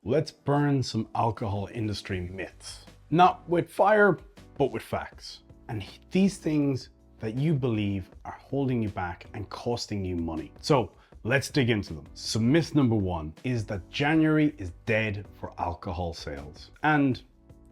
let's burn some alcohol industry myths. Not with fire, but with facts. And these things that you believe are holding you back and costing you money. So let's dig into them. So myth number one is that January is dead for alcohol sales. And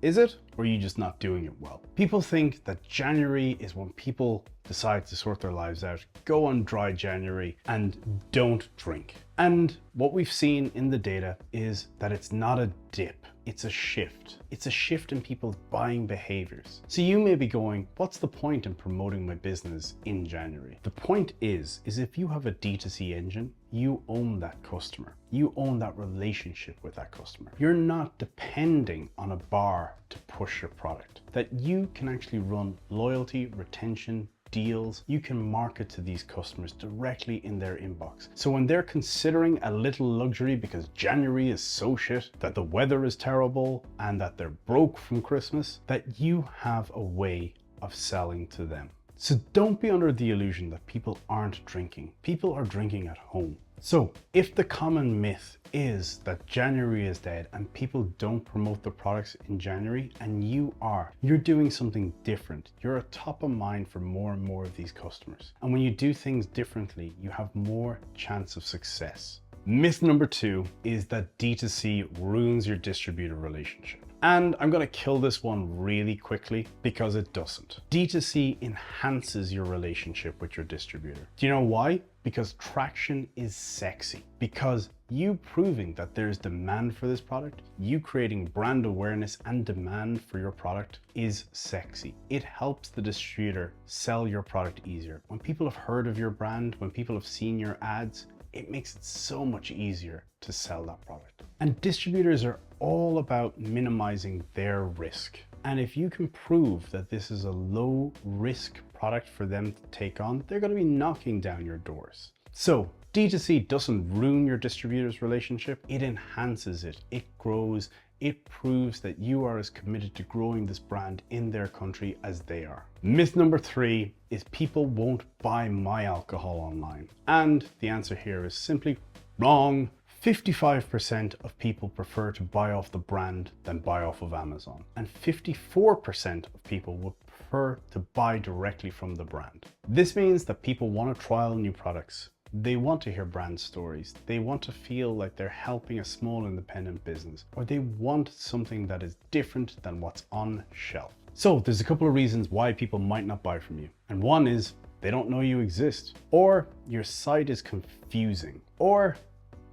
is it? Or are you just not doing it well? People think that January is when people decide to sort their lives out, go on dry January and don't drink. And what we've seen in the data is that it's not a dip, it's a shift. It's a shift in people's buying behaviors. So you may be going, what's the point in promoting my business in January? The point is if you have a D2C engine, you own that customer. You own that relationship with that customer. You're not depending on a bar to push your product. That you can actually run loyalty, retention, deals. You can market to these customers directly in their inbox. So when they're considering a little luxury because January is so shit, that the weather is terrible, and that they're broke from Christmas, that you have a way of selling to them. So don't be under the illusion that people aren't drinking. People are drinking at home. So if the common myth is that January is dead and people don't promote the products in January, and you're doing something different. You're a top of mind for more and more of these customers. And when you do things differently, you have more chance of success. Myth number two is that D2C ruins your distributor relationship. And I'm gonna kill this one really quickly because it doesn't. D2C enhances your relationship with your distributor. Do you know why? Because traction is sexy. Because you proving that there's demand for this product, you creating brand awareness and demand for your product is sexy. It helps the distributor sell your product easier. When people have heard of your brand, when people have seen your ads, it makes it so much easier to sell that product. And distributors are all about minimizing their risk. And if you can prove that this is a low risk product for them to take on, they're going to be knocking down your doors. So D2C doesn't ruin your distributor's relationship, it enhances it, it grows, it proves that you are as committed to growing this brand in their country as they are. Myth number three is people won't buy my alcohol online. And the answer here is simply wrong. 55% of people prefer to buy off the brand than buy off of Amazon. And 54% of people would prefer to buy directly from the brand. This means that people want to trial new products. They want to hear brand stories. They want to feel like they're helping a small independent business, or they want something that is different than what's on shelf. So there's a couple of reasons why people might not buy from you. And one is they don't know you exist, or your site is confusing, or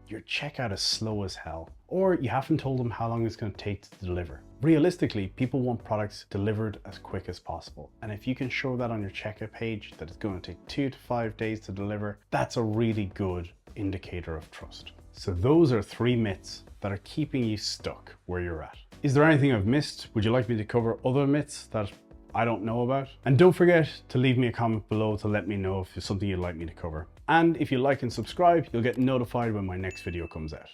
your checkout is slow as hell, or you haven't told them how long it's going to take to deliver. Realistically, people want products delivered as quick as possible. And if you can show that on your checkout page, that it's going to take 2 to 5 days to deliver, that's a really good indicator of trust. So those are three myths that are keeping you stuck where you're at. Is there anything I've missed? Would you like me to cover other myths that I don't know about? And don't forget to leave me a comment below to let me know if there's something you'd like me to cover. And if you like and subscribe, you'll get notified when my next video comes out.